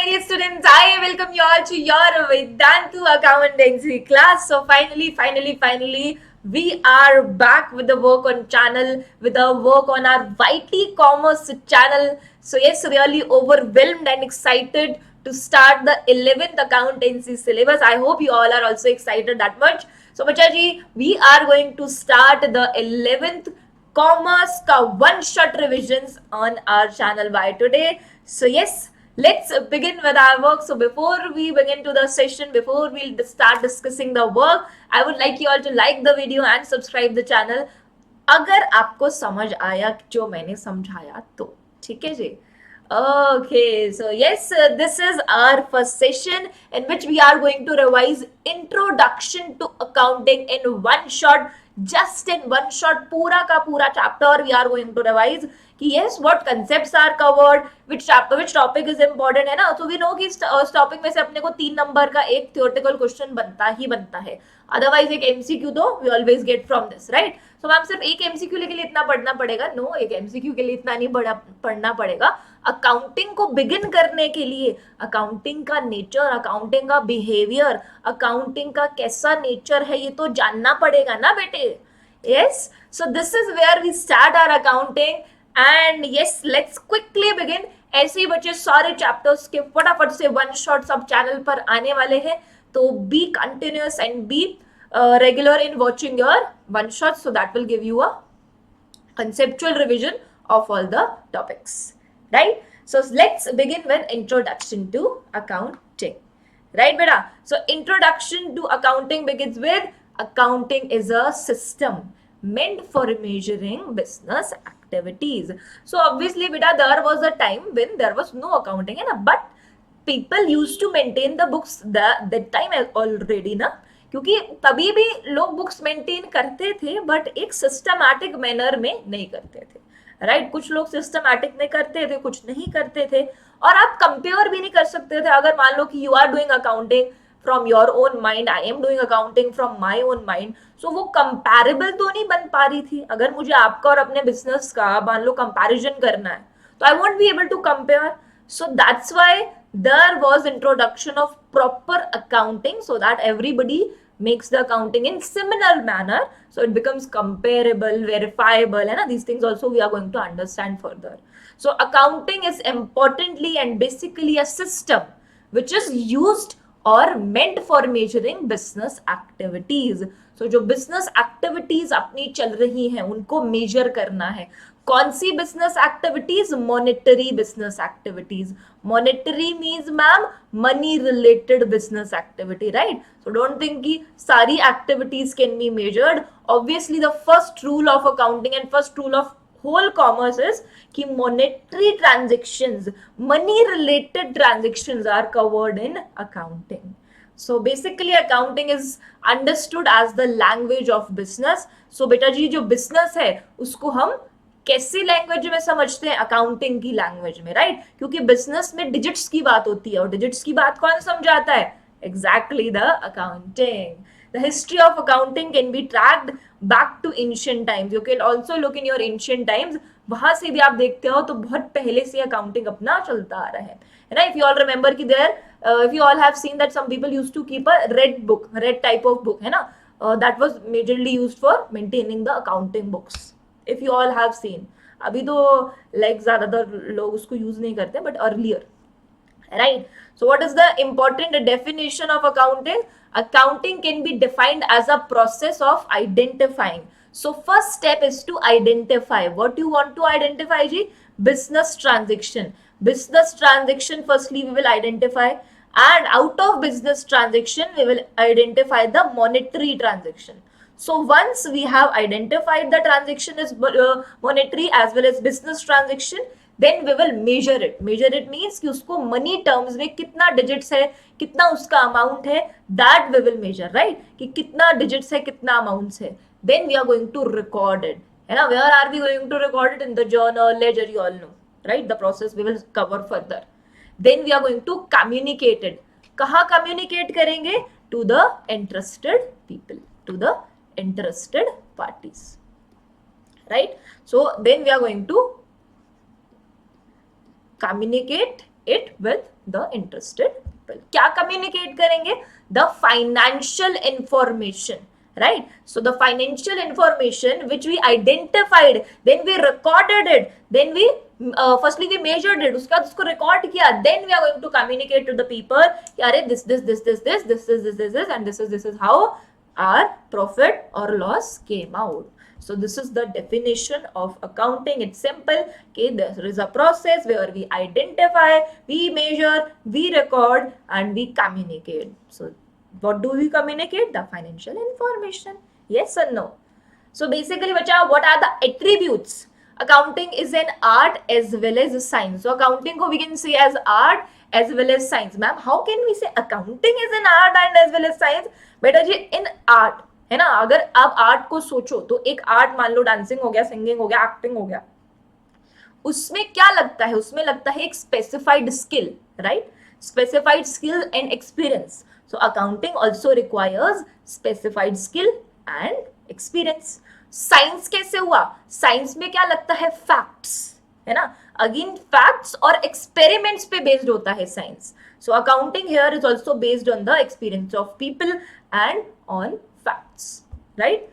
dear students, I welcome you all to your Vedantu accountancy class. So finally, we are back with the work on channel, with the work on our YT Commerce channel. So yes, really overwhelmed and excited to start the 11th accountancy syllabus. I hope you all are also excited that much. So Bachaji, we are going to start the 11th commerce ka one shot revisions on our channel by today. So yes, let's begin with our work. So before we begin to the session, before we start discussing the work, I would like you all to like the video and subscribe the channel अगर आपको समझ आया जो मैंने समझाया तो ठीक है जी. Okay, so yes, this is our first session in which we are going to revise introduction to accounting in one shot. Just in one shot, पूरा का पूरा chapter we are going to revise कि yes, what concepts are covered, which topic is important है ना. So we know कि इस topic में से अपने को 3 नंबर का एक theoretical question बनता ही बनता है. अदरवाइज एक एमसीक्यू तो we always get from this, right. So ma'am सिर्फ एक एमसीक्यू के लिए इतना पढ़ना पड़ेगा? नो, एक एमसीक्यू के लिए इतना नहीं पढ़ना पड़ेगा. अकाउंटिंग को बिगिन करने के लिए अकाउंटिंग का नेचर, अकाउंटिंग का बिहेवियर, अकाउंटिंग का कैसा नेचर है ये तो जानना पड़ेगा ना बेटे. Yes, so this is where we start our accounting and yes, let's quickly begin. ऐसे ही बच्चे सारे चैप्टर्स के फटाफट से वन शॉट सब चैनल पर आने वाले हैं. So be continuous and be regular in watching your one shot, so that will give you a conceptual revision of all the topics, right? So let's begin with introduction to accounting, right beta? So introduction to accounting begins with accounting is a system meant for measuring business activities. So obviously beta, there was a time when there was no accounting, है ना, but people used to maintain the books that time already ना, क्योंकि तभी भी लोग books maintain करते थे but एक सिस्टमैटिक मैनर में नहीं करते थे, राइट. कुछ लोग सिस्टमैटिक में करते थे, कुछ नहीं करते थे. और आप कंपेयर भी नहीं कर सकते थे. अगर मान लो कि you are doing accounting from your own mind, I am doing accounting from my own mind, so वो कंपेरेबल तो नहीं बन पा रही थी. अगर मुझे आपका और अपने बिजनेस का मान लो कंपेरिजन करना है तो I won't be able to compare. So that's why there was introduction of proper accounting so that everybody makes the accounting in similar manner, so it becomes comparable, verifiable, and these things also we are going to understand further. So accounting is importantly and basically a system which is used or meant for measuring business activities. So जो business activities अपनी चल रही हैं उनको measure करना है. कौन सी business activities? Monetary business activities. Monetary means ma'am money related business activity, right. So don't think कि सारी activities can be measured. Obviously the first rule of accounting and first rule of whole commerce is कि monetary transactions, money related transactions are covered in accounting. So basically accounting is understood as the language of business. So बेटा जी जो business है उसको हम कैसी language में समझते हैं? अकाउंटिंग की लैंग्वेज में, राइट. क्योंकि बिजनेस में डिजिट्स की बात होती है और डिजिट्स की बात कौन समझाता है? Exactly the accounting. The history of accounting can be tracked back to ancient times. You can also look in your ancient times. वहां से भी आप देखते हो तो बहुत पहले से अकाउंटिंग अपना चलता आ रहा है ना. If you all remember कि there, if you all have seen that some people used to keep a red book, red type of book है ना, that was majorly used for maintaining the accounting books. If you all have seen, अभी तो like ज़्यादातर लोग उसको use नहीं करते but earlier, right. So what is the important definition of accounting? Accounting can be defined as a process of identifying. So first step is to identify. What you want to identify ji? Business transaction. Business transaction firstly we will identify, and out of business transaction we will identify the monetary transaction. So once we have identified the transaction as monetary as well as business transaction, then we will measure it. Measure it means कि उसको money terms में कितना digits है, कितना उसका amount है, that we will measure, right? कि कितना digits है, कितना amounts है. Then we are going to record it. है ना? Where are we going to record it? In the journal, ledger, you all know, right? The process we will cover further. Then we are going to communicate it. कहाँ communicate करेंगे? To the interested people, to the interested parties, right. So then we are going to communicate it with the interested people. क्या communicate करेंगे? The financial information, right? So the financial information which we identified, then we recorded it, then we firstly we measured it, उसके बाद उसको record किया, then we are going to communicate to the people कि अरे this and this is how our profit or loss came out. So this is the definition of accounting. It's simple. Okay, there is a process where we identify, we measure, we record, and we communicate. So what do we communicate? The financial information. Yes or no? So basically, bacha, what are the attributes? Accounting is an art as well as a science. So accounting ko we can say as art as well as science. Ma'am, how can we say accounting is an art and as well as science? बेटा जी इन art है ना, अगर आप art को सोचो तो एक art मान लो डांसिंग हो गया, सिंगिंग हो गया, एक्टिंग हो गया, उसमें क्या लगता है? उसमें लगता है एक specified skill, right? Specified skill and experience. So accounting also requires specified skill and experience. Science कैसे हुआ? साइंस में क्या लगता है? फैक्ट्स, है ना. अगेन फैक्ट्स और एक्सपेरिमेंट्स पे बेस्ड होता है science. So accounting here is also based on the experience of people and on facts, right?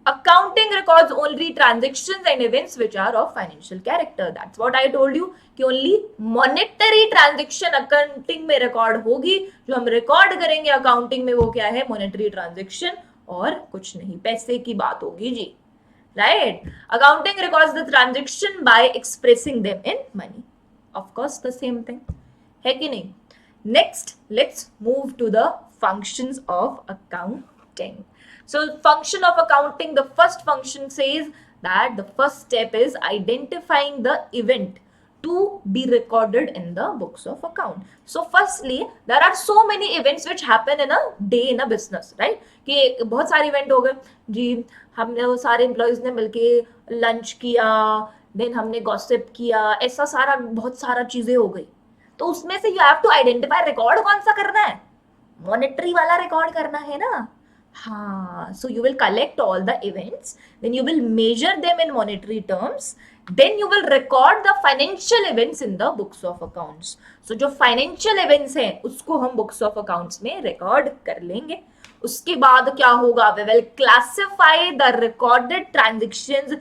Accounting records only transactions and events which are of financial character. That's what I told you कि only monetary transaction accounting में record होगी. जो हम record करेंगे accounting में वो क्या है? Monetary transaction और कुछ नहीं, पैसे की बात होगी जी, right? Accounting records the transaction by expressing them in money. Of course the same thing है कि नहीं? Next, let's move to the functions of accounting. So function of accounting, the first function says that the first step is identifying the event to be recorded in the books of account. So firstly, there are so many events which happen in a day in a business, right? कि बहुत सारे event हो गए जी, हमने वो सारे employees ने मिलके लंच किया, देन हमने गॉसिप किया, ऐसा सारा बहुत सारा चीजें हो गई. तो उसमें से you have to identify record कौन सा करना है? मॉनेटरी वाला रिकॉर्ड करना है ना. हाँ, so you will collect all the events, then you will measure them in monetary terms, then you will record the financial events in the books of accounts. So जो फाइनेंशियल इवेंट्स हैं उसको हम books of accounts में record कर लेंगे. उसके बाद क्या होगा? We will classify the recorded transactions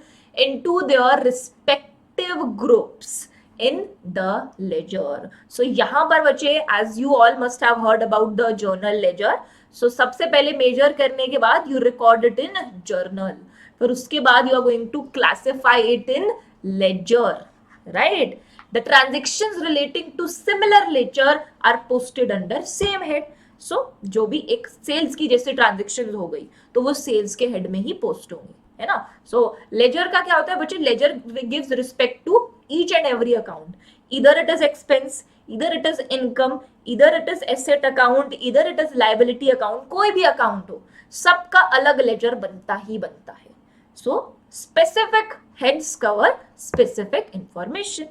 into their respective groups in the ledger. So यहाँ पर बच्चे, as you all must have heard about the journal ledger. So सबसे पहले measure करने के बाद you record it in journal. फिर उसके बाद you are going to classify it in ledger, right? The transactions relating to similar ledger are posted under same head. So जो भी एक sales की जैसे transactions हो गई तो वो sales के head में ही post होंगी, है ना. So ledger का क्या होता है बच्चे? Ledger gives respect to each and every account. Either it is expense, either it is income, either it is asset account, either it is liability account. कोई भी account हो, सबका अलग ledger बनता ही बनता है. So specific heads cover specific information.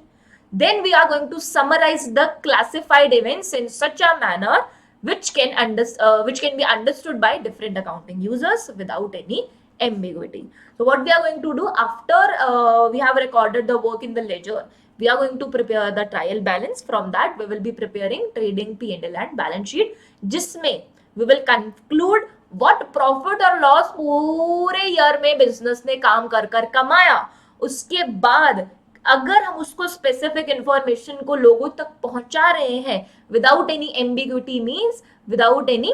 Then we are going to summarize the classified events in such a manner which can be understood by different accounting users without any ambiguity. So what we are going to do after we have recorded the work in the ledger, we are going to prepare the trial balance. From that we will be preparing trading P&L and balance sheet, जिसमें we will conclude what profit or loss पूरे year में business ने काम कर कर कमाया. उसके बाद अगर हम उसको स्पेसिफिक इंफॉर्मेशन को लोगों तक पहुंचा रहे हैं without any ambiguity, means without any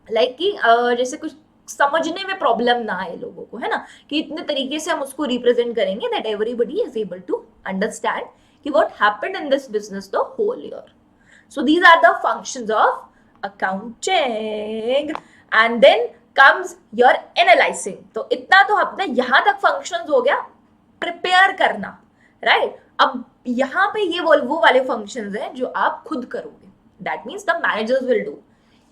like कि जैसे कुछ समझने में प्रॉब्लम ना आए लोगों को, है ना, कि इतने तरीके से हम उसको रिप्रेजेंट करेंगे that everybody is able to understand कि what happened in this business the whole year. So these are the functions of accounting and then comes your analysing. तो इतना तो अपने यहां तक फंक्शंस हो गया प्रिपेयर करना, राइट. अब यहाँ पे ये वो वाले फंक्शंस हैं जो आप खुद करोगे. That means the managers will do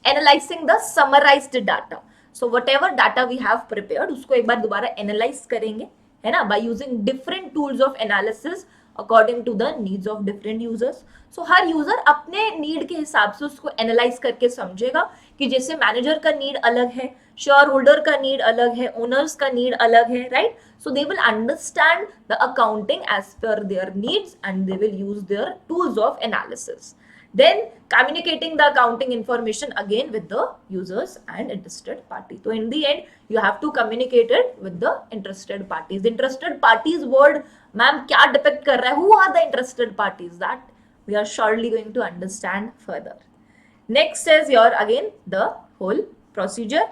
analysing the summarised data. So whatever data we have prepared उसको एक बार दोबारा एनालाइज करेंगे, है ना, by using different tools of analysis according to the needs of different users. So हर user अपने need के हिसाब से उसको एनालाइज करके समझेगा कि जैसे मैनेजर का नीड अलग है, शेयर होल्डर का नीड अलग है, ओनर्स का नीड अलग है, right. So they will understand the accounting as per their needs and they will use their tools of analysis. Then communicating the accounting information again with the users and interested party. So in the end you have to communicate it with the interested parties. The interested parties word ma'am kya depict kar raha hai? Who are the interested parties? That we are surely going to understand further. Next is your again the whole procedure: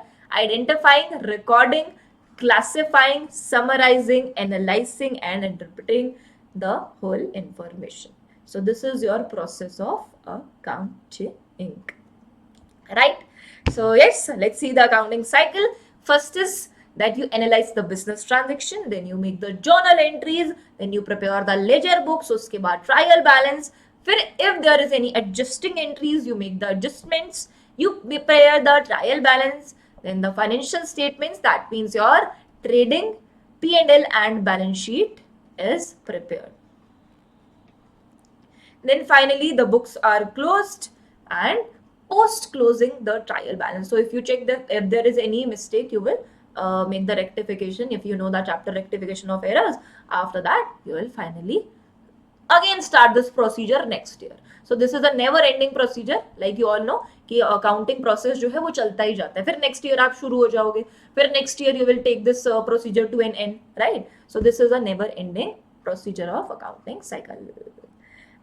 identifying, recording, classifying, summarizing, analyzing and interpreting the whole information. So this is your process of accounting, right? So yes, let's see the accounting cycle. First is that you analyze the business transaction, then you make the journal entries, then you prepare the ledger books, uske baad trial balance. Fir if there is any adjusting entries, you make the adjustments, you prepare the trial balance, then the financial statements, that means your trading, P&L and balance sheet is prepared. Then finally the books are closed and post closing the trial balance. So if you check that if there is any mistake, you will make the rectification. If you know the chapter rectification of errors, after that you will finally again start this procedure next year. So this is a never ending procedure, like you all know कि accounting process जो है वो चलता ही जाता है. फिर next year आप शुरू हो जाओगे, फिर next year you will take this procedure to an end, right? So this is a never ending procedure of accounting cycle,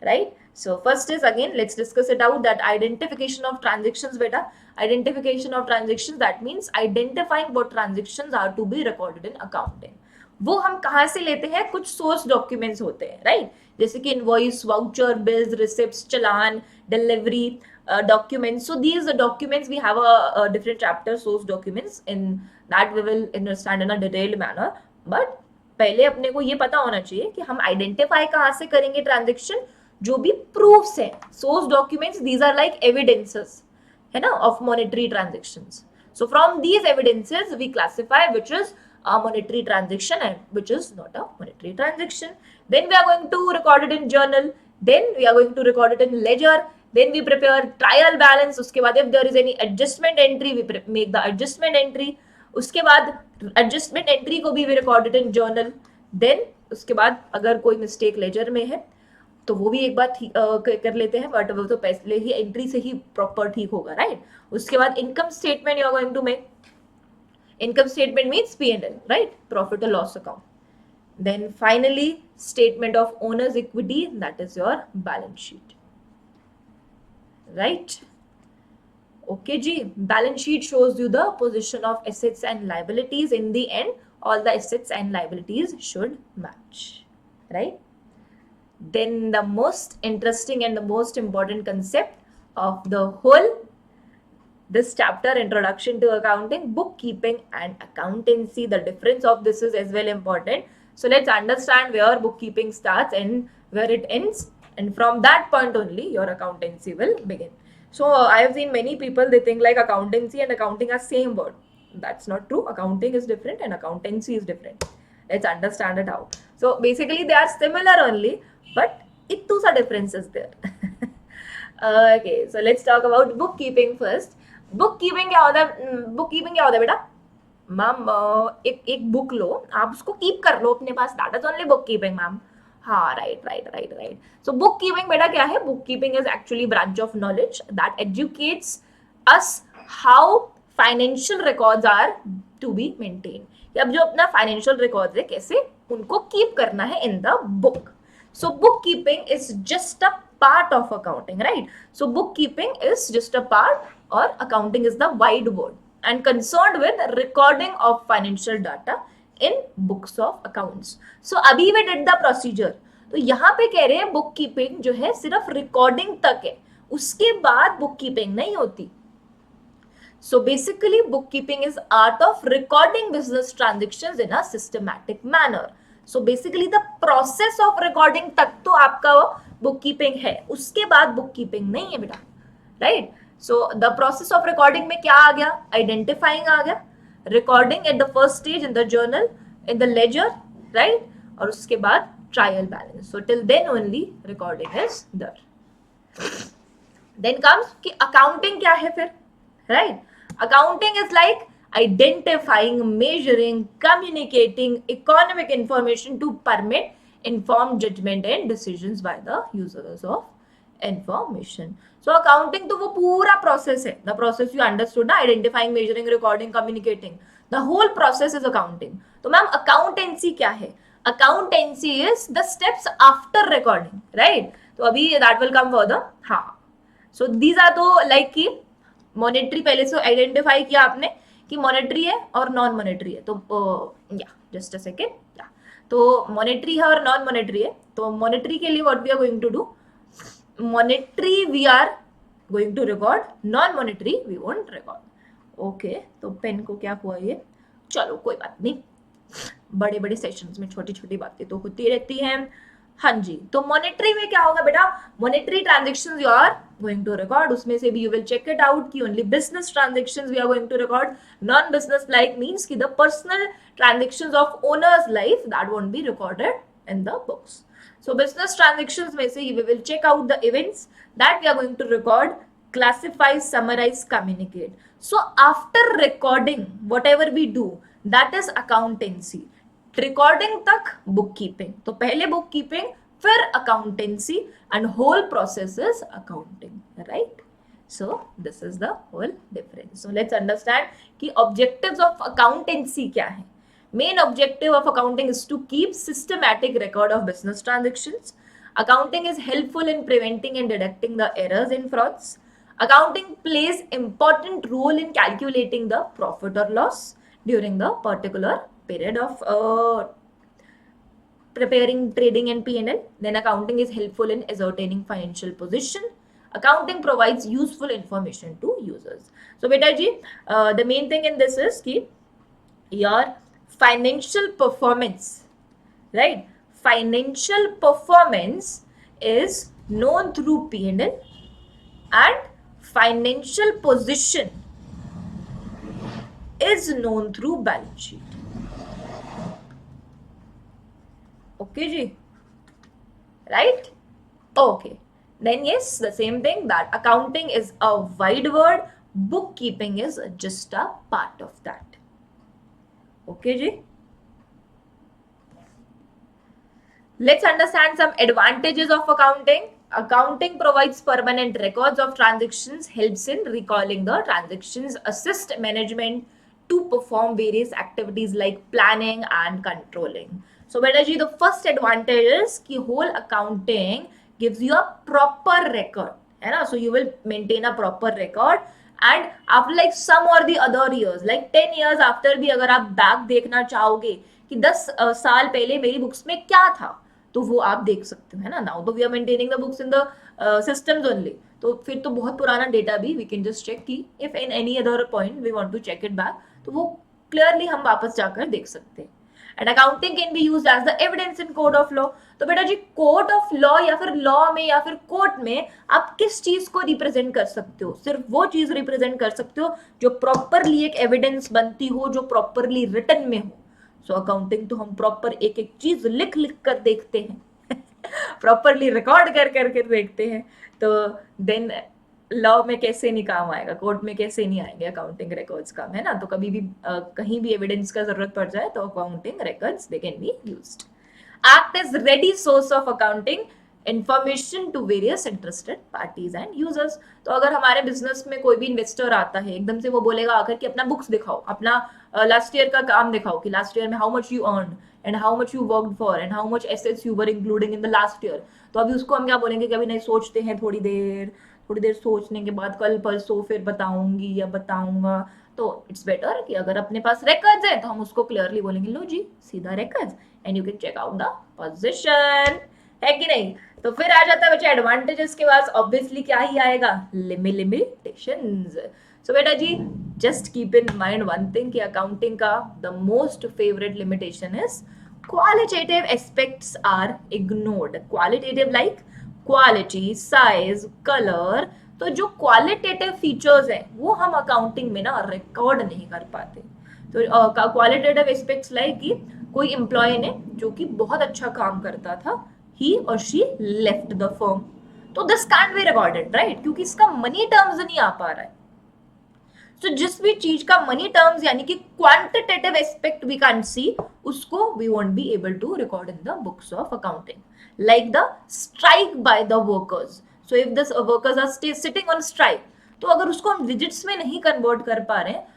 right? So first is again let's discuss it out, that identification of transactions. Beta, identification of transactions, that means identifying what transactions are to be recorded in accounting. वो हम कहाँ से लेते हैं? कुछ source documents होते हैं, right? जैसे कि invoice, voucher, bills, receipts, challan, delivery documents. So these documents we have a different chapter, source documents, in that we will understand in a detailed manner. But पहले अपने को ये पता होना चाहिए कि हम आइडेंटिफाई कहाँ से करेंगे ट्रांजेक्शन. जो भी प्रूफ्स है, source documents, these are like evidences, है ना, of monetary transactions. So from these evidences we classify which is a monetary transaction and which is not a monetary transaction. Then we are going to record it in journal, then we are going to record it in ledger, then we prepare trial balance. उसके बाद if there is any adjustment entry we make the adjustment entry. उसके बाद adjustment entry को भी we record it in journal. Then उसके बाद अगर कोई mistake ledger में है तो वो भी एक बार कर लेते हैं, बट वो तो पहले ही एंट्री से ही प्रॉपर ठीक होगा, राइट? उसके बाद income statement you are going to make. Income statement means P&L, right? Profit और loss account. Then finally statement of owner's equity, that is your balance sheet, right? Okay जी, balance sheet shows you the position of assets and liabilities. In the end all the assets and liabilities should match, right? Then the most interesting and the most important concept of the whole this chapter, introduction to accounting, bookkeeping and accountancy. The difference of this is as well important. So let's understand where bookkeeping starts and where it ends, and from that point only your accountancy will begin. So I have seen many people, they think like accountancy and accounting are same word. That's not true. Accounting is different and accountancy is different. Let's understand it out. So basically they are similar only, but ittu sa difference is there. Okay, so let's talk about bookkeeping first. Bookkeeping क्या होता है? Bookkeeping क्या होता है बेटा? Ma'am एक book लो, आप उसको कीप कर लो अपने पास, that is only bookkeeping ma'am. हाँ, राइट. सो बुककीपिंग बेटा क्या है? Bookkeeping is actually branch of knowledge that educates us how financial records are to be maintain. अब जो अपना फाइनेंशियल रिकॉर्ड्स है कैसे उनको कीप करना है in the book. So bookkeeping is just a part of accounting, right? So bookkeeping is just a part, or accounting is the wide word and concerned with recording of financial data in books of accounts. So अभी we did the procedure. तो यहाँ पे कह रहे हैं bookkeeping जो है सिर्फ recording तक है, उसके बाद bookkeeping नहीं होती. So basically bookkeeping is art of recording business transactions in a systematic manner. So basically the process of recording तक तो आपका bookkeeping है, उसके बाद bookkeeping नहीं है बेटा, right? So the process of recording में क्या आ गया? Identifying आ गया, recording at the first stage in the journal, in the ledger, right? और उसके बाद trial balance. So till then only recording is there. Then comes कि accounting क्या है फिर, right? Accounting is like identifying, measuring, communicating economic information to permit informed judgment and decisions by the users of information. So accounting तो वो पूरा process है, the process you understood ना, identifying, measuring, recording, communicating, the whole process is accounting. तो ma'am accountancy क्या है? Accountancy is the steps after recording, right? तो अभी that will come further. हाँ, सो दीज आर तो लाइक कि मॉनेटरी पहले से आइडेंटिफाई किया आपने कि मॉनेटरी है और नॉन मॉनेटरी है, तो या जस्ट अ सेकेंड, या तो मॉनेटरी है और नॉन मॉनेटरी है. तो मॉनेटरी के लिए what we are going to do, monetary we are going to record, non monetary we won't record. Okay, तो पेन को क्या हुआ ये, चलो कोई बात नहीं, बड़े बड़े सेशंस में छोटी छोटी बातें तो होती रहती हैं. हाँ जी, तो मॉनेटरी में क्या होगा बेटा, monetary transactions you are going to record, उसमें से भी you will check it out कि only business transactions we are going to record, non business like means कि the personal transactions of owner's life that won't be recorded in the books. So business transactions में से we will check out the events that we are going to record, classify, summarize, communicate. So after recording, whatever we do, that is accountancy. Recording तक bookkeeping. तो पहले bookkeeping, फिर accountancy, and whole process is accounting, right? So this is the whole difference. So let's understand कि objectives of accountancy क्या है. Main objective of accounting is to keep systematic record of business transactions. Accounting is helpful in preventing and detecting the errors in frauds. Accounting plays important role in calculating the profit or loss during the particular period of preparing trading and P&L. Then accounting is helpful in ascertaining financial position. Accounting provides useful information to users. So beta ji, the main thing in this is ki your financial performance, right? Financial performance is known through P&L, and financial position is known through balance sheet. Okay ji, right? Okay, then yes, the same thing, that accounting is a wide word, bookkeeping is just a part of that. Okay ji, let's understand some advantages of accounting. Accounting provides permanent records of transactions, helps in recalling the transactions, assist management to perform various activities like planning and controlling. So beta ji, the first advantage is ki whole accounting gives you a proper record, है ना? So you will maintain a proper record, and after like some or the other years, like 10 years after भी अगर आप back देखना चाहोगे कि 10 साल पहले मेरी बुक्स में क्या था, तो वो आप देख सकते हो, है ना? नाउ तो we are maintaining the books in the systems only, तो फिर तो बहुत पुराना डेटा भी वी कैन जस्ट चेक कि if in any other point we want to check it back, तो वो क्लियरली हम वापस जाकर देख सकते हैं. And accounting can be used as the evidence in court of law. तो बेटा जी, कोर्ट ऑफ लॉ या फिर लॉ में या फिर कोर्ट में आप किस चीज को रिप्रेजेंट कर सकते हो? सिर्फ वो चीज रिप्रेजेंट कर सकते हो जो प्रॉपरली एक एविडेंस बनती हो, जो प्रॉपरली रिटन में हो. सो अकाउंटिंग तो हम प्रॉपर एक एक चीज लिख लिख कर देखते हैं, प्रॉपरली रिकॉर्ड कर करके देखते हैं. तो देन लॉ में कैसे नहीं काम आएगा, कोर्ट में कैसे नहीं आएंगे अकाउंटिंग रिकॉर्ड्स काम, है ना? तो कभी भी कहीं भी एविडेंस का जरूरत पड़ जाए तो accounting records they can be used. Act as ready source of accounting information to various interested parties and users. तो अगर हमारे बिजनेस में कोई भी इन्वेस्टर आता है, एकदम से वो बोलेगा आकर कि अपना बुक्स दिखाओ, अपना लास्ट ईयर का काम दिखाओ कि लास्ट ईयर में how much you earn and how much you worked for and how much assets you were including in the last year. तो अभी उसको हम क्या बोलेंगे कि अभी नहीं, सोचते हैं थोड़ी देर सोचने के बाद कल परसों फिर बताऊंगी या बताऊंगा. तो इट्स बेटर कि अगर अपने पास रिकॉर्ड्स है तो हम उसको क्लियरली बोलेंगे, लो जी सीधा records and you can check out the position, है कि नहीं? तो फिर आ जाता है बच्चा एडवांटेजेस के बाद ऑब्वियसली क्या ही आएगा, लिमिटेशंस. सो बेटा जी, just keep in mind one thing कि अकाउंटिंग का the most favourite limitation is qualitative aspects are ignored. Qualitative like quality, size, colour. तो जो क्वालिटेटिव फीचर्स हैं वो हम अकाउंटिंग में ना रिकॉर्ड नहीं कर पाते. तो क्वालिटेटिव एस्पेक्ट्स लाइक कि कोई एम्प्लॉय ने जो कि बहुत अच्छा काम करता था, ही और शी लेफ्ट द फर्म, तो this can be recorded, right, क्योंकि इसका मनी टर्म्स नहीं आ पा रहा है. तो जिस भी चीज का मनी टर्म्स यानी कि quantitative aspect we can see, उसको we won't be able to record in the books of accounting. Like the strike by the workers. So if the workers are sitting on strike, तो अगर उसको हम digits में नहीं convert कर पा रहे हैं,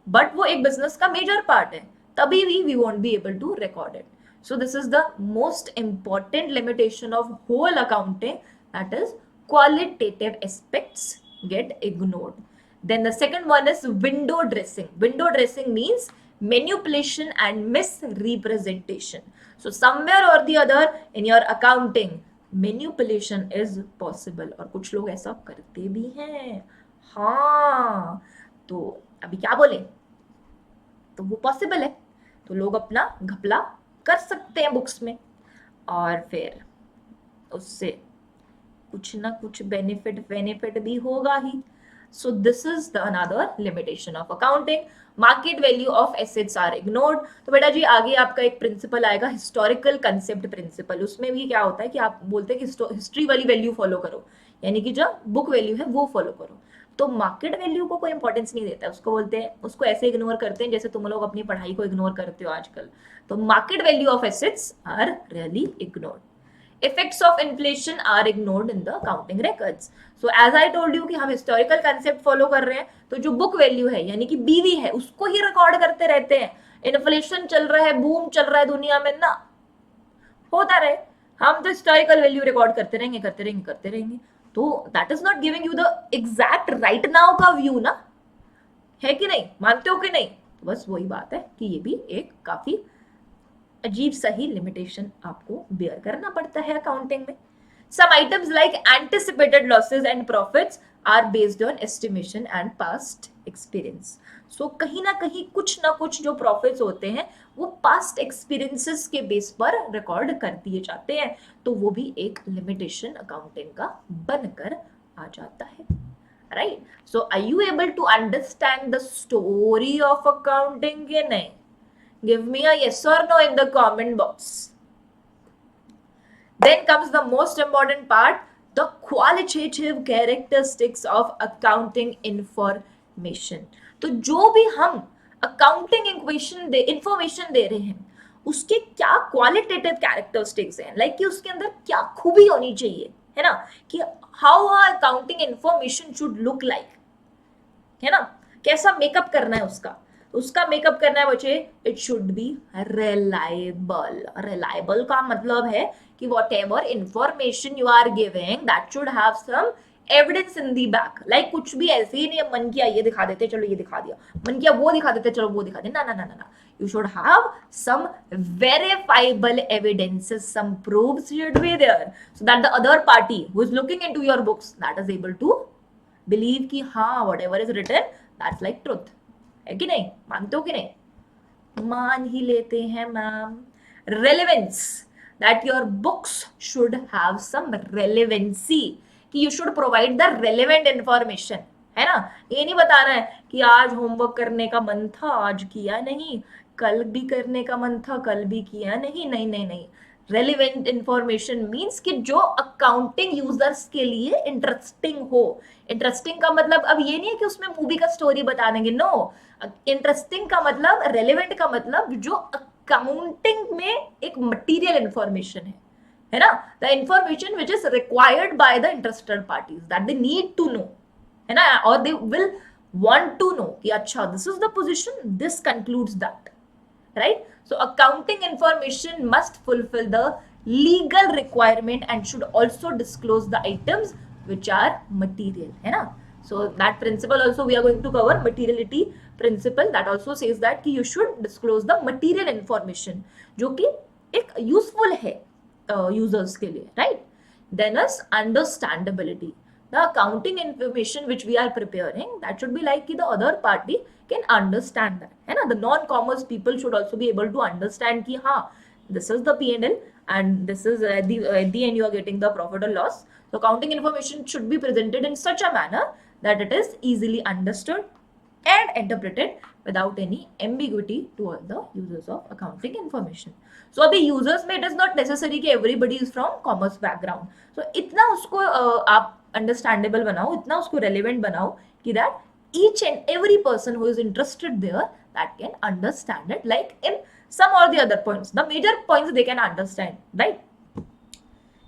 बट वो एक बिजनेस का मेजर पार्ट है, तभी we won't be able to record it. So this is the most important limitation of whole accounting, that is qualitative aspects get ignored. Then the second one is window dressing. Window dressing means manipulation and misrepresentation. So somewhere or the other in your accounting manipulation is possible, और कुछ लोग ऐसा करते भी हैं. हाँ, तो अभी क्या बोले, तो वो पॉसिबल है, तो लोग अपना घपला कर सकते हैं बुक्स में, और फिर उससे कुछ ना कुछ बेनिफिट भी होगा ही. So this is the another limitation of accounting. Market value of assets are ignored. तो बेटा जी आगे आपका एक प्रिंसिपल आएगा, हिस्टोरिकल कंसेप्ट प्रिंसिपल. उसमें भी क्या होता है कि आप बोलते हैं कि हिस्ट्री वाली वैल्यू फॉलो करो, यानी कि जो बुक वैल्यू है वो फॉलो करो. तो मार्केट वैल्यू को कोई इंपॉर्टेंस नहीं देता है, उसको बोलते हैं, उसको ऐसे इग्नोर करते हैं जैसे तुम लोग अपनी पढ़ाई को इग्नोर करते हो आजकल. तो market value of assets are really ignored. Effects of inflation are ignored in the accounting records. So as I told you कि हम historical concept follow कर रहे हैं, तो जो book value है यानी कि BV है उसको ही रिकॉर्ड करते रहते हैं. इन्फ्लेशन चल रहा है, बूम चल रहा है दुनिया में ना, होता रहे, हम तो हिस्टोरिकल वैल्यू रिकॉर्ड करते रहेंगे. तो that is not giving you the exact right now का व्यू ना, है कि नहीं, मानते हो कि नहीं. तो बस वही बात है कि ये भी एक काफी अजीब सही लिमिटेशन आपको बेयर करना पड़ता है अकाउंटिंग में. Some items like anticipated losses and profits are based on estimation and past experience. So कहीं ना कुछ जो प्रॉफिट्स होते हैं वो पास्ट एक्सपीरियंसेस के बेस पर रिकॉर्ड कर दिए जाते हैं, तो वो भी एक लिमिटेशन अकाउंटिंग का बनकर आ जाता है, right. So are you able to understand the story of accounting के नहीं? Give me a yes or no in the comment box. Then comes the most important part, the qualitative characteristics of accounting information. तो जो भी हम accounting information दे रहे हैं, उसके क्या qualitative characteristics हैं, लाइक कि उसके अंदर क्या खूबी होनी चाहिए, है ना, कि how accounting information should look like, है ना, कैसा मेकअप करना है उसका मेकअप करना है बच्चे. It should be reliable. Reliable का मतलब है कि whatever information you are giving that should have some evidence in the back. Like कुछ भी ऐसे ही नहीं, मन किया ये दिखा देते चलो ये दिखा दिया, मन किया वो दिखा देते चलो वो दिखा दिया, ना. You should have some verifiable evidences, some proofs should be there, so that the other party who is looking into your books that is able to believe कि हाँ whatever is written that's like truth. है कि नहीं, मानते हो कि नहीं? मान ही लेते हैं ma'am. Relevance, that your books should have some relevancy, कि you should provide the relevant information, है ना. ये नहीं बताना है कि आज होमवर्क करने का मन था आज किया नहीं, कल भी करने का मन था कल भी किया नहीं. रेलिवेंट इंफॉर्मेशन मीन्स कि जो अकाउंटिंग यूजर्स के लिए इंटरेस्टिंग हो. इंटरेस्टिंग का मतलब अब ये नहीं है कि उसमें मूवी का स्टोरी बता देंगे, नो. इंटरेस्टिंग का मतलब, रेलिवेंट का मतलब जो अकाउंटिंग में एक मटीरियल इंफॉर्मेशन है ना, the information which is required by the interested parties that they need to know, है ना, और they will want to know कि अच्छा this is the position, this concludes that, right. So accounting information must fulfill the legal requirement and should also disclose the items which are material, है ना. So that principle also we are going to cover, materiality principle, that also says that कि you should disclose the material information जो कि एक useful है users के लिए, right. Then is understandability. The accounting information which we are preparing, that should be like कि the other party can understand that, है ना. The non-commerce people should also be able to understand कि हाँ this is the P&L and this is at the end you are getting the profit or loss. So accounting information should be presented in such a manner that it is easily understood and interpreted without any ambiguity to all the users of accounting information. So अभी users में it is not necessary कि everybody is from commerce background. So इतना उसको आप understandable बनाओ, इतना उसको relevant बनाओ कि that each and every person who is interested there that can understand it, like in some or the other points, the major points they can understand, right?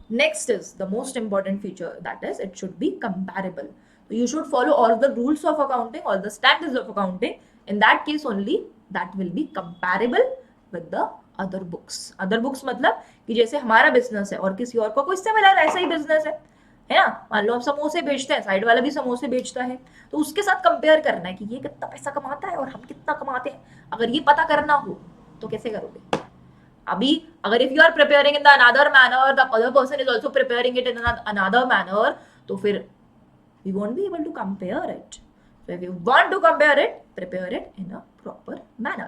Next is the most important feature, that is it should be comparable. So you should follow all the rules of accounting, all the standards of accounting. In that case only that will be comparable with the other books. Other books मतलब कि जैसे हमारा business है और किसी और को कोई सिमिलर ऐसा ही बिजनेस है ना, मान लो हम समोसे बेचते हैं, साइड वाला भी समोसे बेचता है, तो उसके साथ कंपेयर करना है कि ये कितना पैसा कमाता है और हम कितना कमाते हैं। अगर ये पता करना हो तो कैसे करोगे? अभी अगर if you are preparing in the another manner, the other person is also preparing it in another manner, तो फिर we won't be able to compare it. So if you want to compare it, prepare it in a proper manner.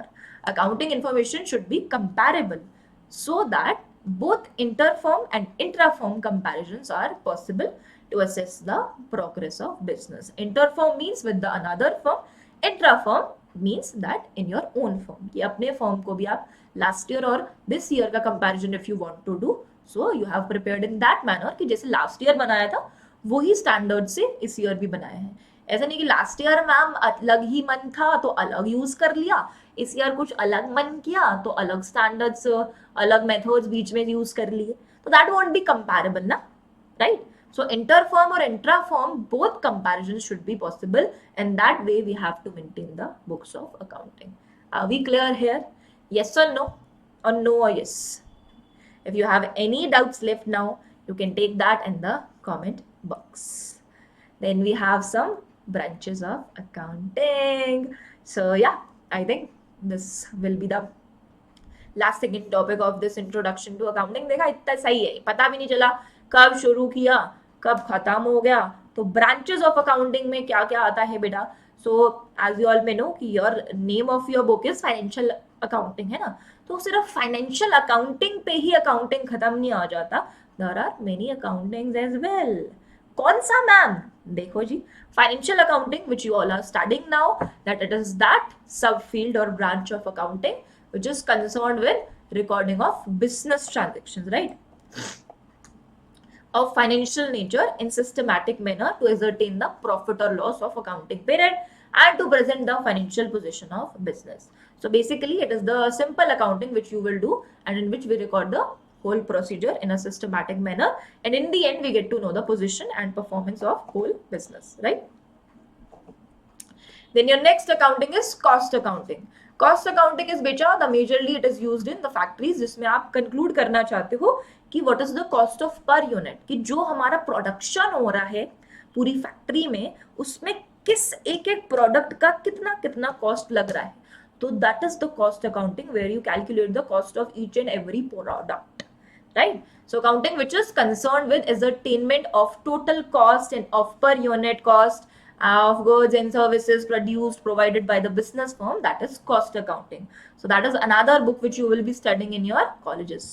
Accounting information should be comparable so that both inter-firm and intra-firm comparisons are possible to assess the progress of business. Inter-firm means with the another firm, intra-firm means that in your own firm. कि अपने firm को भी आप last year और this year का comparison if you want to do, so you have prepared in that manner कि जैसे last year बनाया था वही standard से इस year भी बनाया है. ऐसा नहीं कि लास्ट ईयर मैम अलग ही मन था तो अलग यूज कर लिया, इस ईयर कुछ अलग मन किया तो अलग स्टैंडर्ड्स अलग मेथड्स बीच में यूज कर लिए, तो दैट वोंट बी कंपैरेबल ना, राइट? सो इंटर फर्म और intra firm both comparison should be possible, and that way we have to maintain the books of accounting. Are we clear here? Yes or no? Or no or yes? If you have any doubts left now, you can take that in the comment box. Then we have some branches of accounting. So yeah, I think this will be the last second topic of this introduction to accounting. देखा इतना सही है, पता भी नहीं चला कब शुरू किया कब खत्म हो गया. तो branches of accounting में क्या क्या आता है बेटा? So as you all may know कि your name of your book is financial accounting है ना, तो सिर्फ financial accounting पे ही accounting खत्म नहीं आ जाता. There are many accountings as well. कौन सा मैम? देखो जी, financial accounting which you all are studying now, that it is that sub field और branch of accounting which is concerned with recording of business transactions, right, of financial nature in systematic manner to ascertain the profit or loss of accounting period and to present the financial position of business. So basically it is the simple accounting which you will do and in which we record the whole procedure in a systematic manner, and in the end we get to know the position and performance of whole business, right? Then your next accounting is cost accounting. Cost accounting is बेचा the majorly it is used in the factories, जिसमें आप conclude करना चाहते हो कि what is the cost of per unit, कि जो हमारा प्रोडक्शन हो रहा है पूरी फैक्ट्री में उसमें किस एक एक प्रोडक्ट का कितना कितना कॉस्ट लग रहा है. तो that is the cost accounting where you calculate the cost of each and every product, right? So accounting which is concerned with ascertainment of total cost and of per unit cost of goods and services produced provided by the business firm, that is cost accounting. So that is another book which you will be studying in your colleges,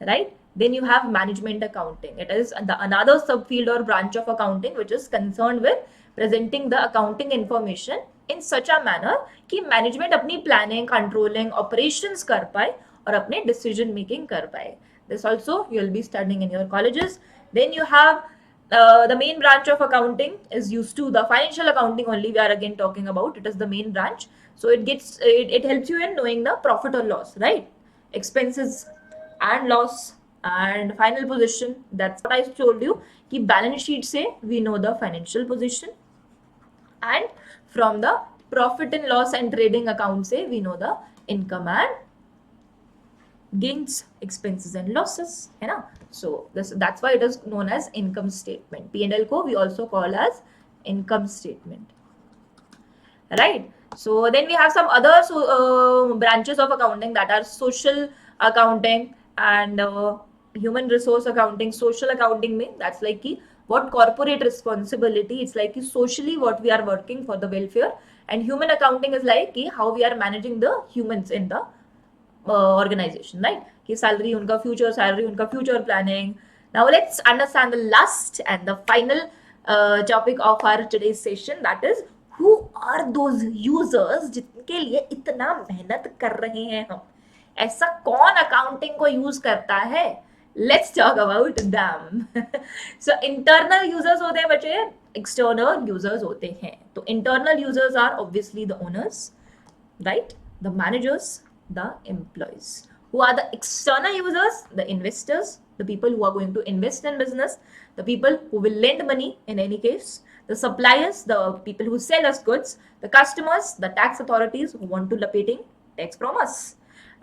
right? Then you have management accounting. It is the another subfield or branch of accounting which is concerned with presenting the accounting information in such a manner कि management अपनी planning, controlling, operations कर पाए और अपने decision making कर पाए. This also you will be studying in your colleges. Then you have the main branch of accounting is used to the financial accounting only. We are again talking about it is the main branch. So it helps you in knowing the profit or loss, right? Expenses and loss and final position. That's what I told you. कि balance sheet से we know the financial position, and from the profit and loss and trading account से we know the income and gains, expenses and losses, है ना? So that's why it is known as income statement. P&L को we also call as income statement, right? So then we have some other branches of accounting that are social accounting and human resource accounting. Social accounting में that's like कि what corporate responsibility, it's like कि socially what we are working for the welfare, and human accounting is like कि how we are managing the humans in the organization, right? कि salary उनका future salary उनका future planning. Now let's understand the last and the final topic of our today's session, that is who are those users जिनके लिए इतना मेहनत कर रहे हैं हम? ऐसा कौन अकाउंटिंग को यूज करता है? Let's talk about them. So internal users होते हैं बच्चे, एक्सटर्नल यूजर्स होते हैं. तो internal users are obviously the owners, right? The managers, the employees. Who are the external users? The investors, the people who are going to invest in business, the people who will lend money in any case, the suppliers, the people who sell us goods, the customers, the tax authorities who want to lappeting tax from us,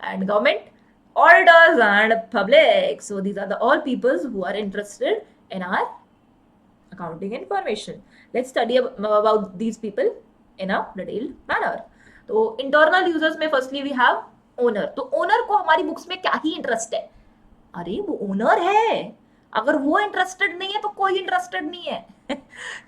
and government, auditors and public. So these are the all peoples who are interested in our accounting information. Let's study about these people in a detailed manner. तो internal users में firstly we have owner. तो owner को हमारी books में क्या ही interest है? अरे वो ओनर है, अगर वो इंटरेस्टेड नहीं है तो कोई इंटरेस्टेड नहीं है.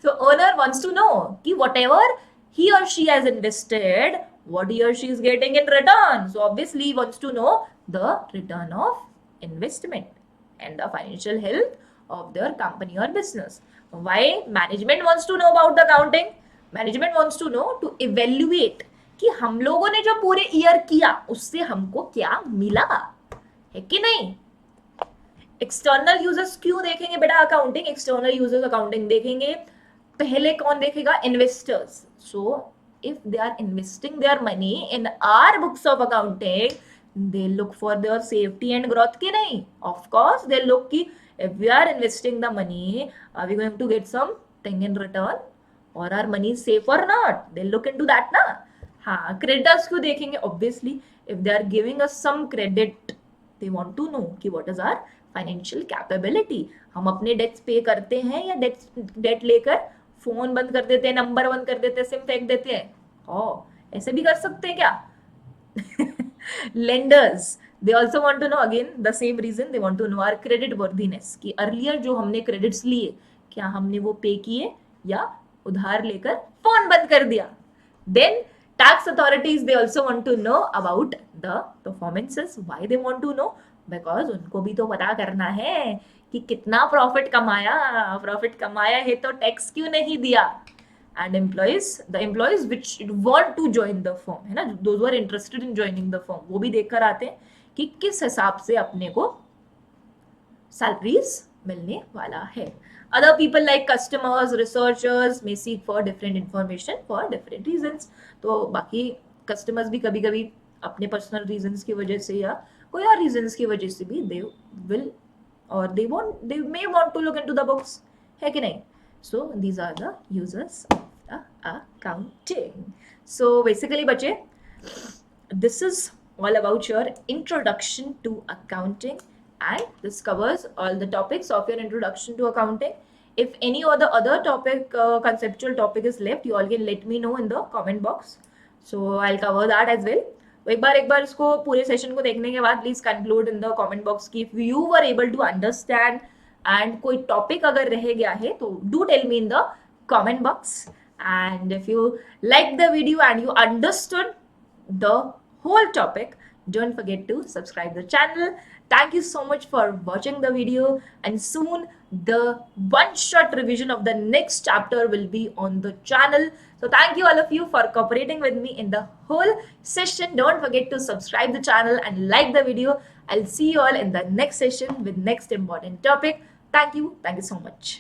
सो ओनर वांट्स टू नो कि whatever he or she has invested, what he or she is getting in return. So obviously he wants to know the return of investment and the financial health of their company or business. Why management wants to know about the accounting? Management wants to know to evaluate कि हम लोगों ने जो पूरे year किया उससे हमको क्या मिला, है कि नहीं? एक्सटर्नल यूजर्स क्यों देखेंगे बेटा अकाउंटिंग? एक्सटर्नल यूजर्स अकाउंटिंग देखेंगे पहले कौन देखेगा? Investors. So if they are investing their money in our books of accounting, they look for their safety and growth, की नहीं? ऑफ कोर्स दे लुक कि if we are investing the money, are we going to get something in return, or our money is safe or not? They'll look into that ना. हाँ, creditors क्यों देखेंगे? Obviously if they are giving us some credit, they want to know कि what is our financial capability. हम अपने dates पे करते हैं या डेट लेकर फोन बंद कर देते हैं, नंबर बंद कर देते हैं, सिम फेंक देते हैं? ऐसे भी कर सकते हैं क्या? Lenders, they also want to know, again the same reason, they want to know our credit worthiness कि अर्लियर जो हमने क्रेडिट्स लिए क्या हमने वो पे किए या उधार लेकर फोन बंद कर दिया. Then tax authorities, they also want to know about the performances. Why they want to know? Because उनको भी तो पता करना है कि कितना प्रॉफिट कमाया है तो टैक्स क्यों नहीं दिया. And employees, the employees which want to join the firm, है ना, those who are interested in joining the firm, वो भी देख कर आते हैं कि किस हिसाब से अपने को सैलरीज मिलने वाला है. Other people like customers, researchers may seek for different information for different reasons. तो बाकी customers भी कभी कभी अपने personal reasons की वजह से या कोई और reasons की वजह से भी they will or they may want to look into the books, है कि नहीं? So these are the users of the accounting. So basically बच्चे, this is all about your introduction to accounting, and this covers all the topics of your introduction to accounting. If any other topic, conceptual topic is left, you all can let me know in the comment box, so I'll cover that as well. तो एक बार इसको पूरे session को देखने के बाद please conclude in the comment box कि if you were able to understand and कोई टॉपिक अगर रह गया है तो do tell me in the comment box. And if you like the video and you understood the whole topic, don't forget to subscribe the channel. Thank you so much for watching the video, and soon the one shot revision of the next chapter will be on the channel. So thank you all of you for cooperating with me in the whole session. Don't forget to subscribe the channel and like the video. I'll see you all in the next session with next important topic. Thank you so much.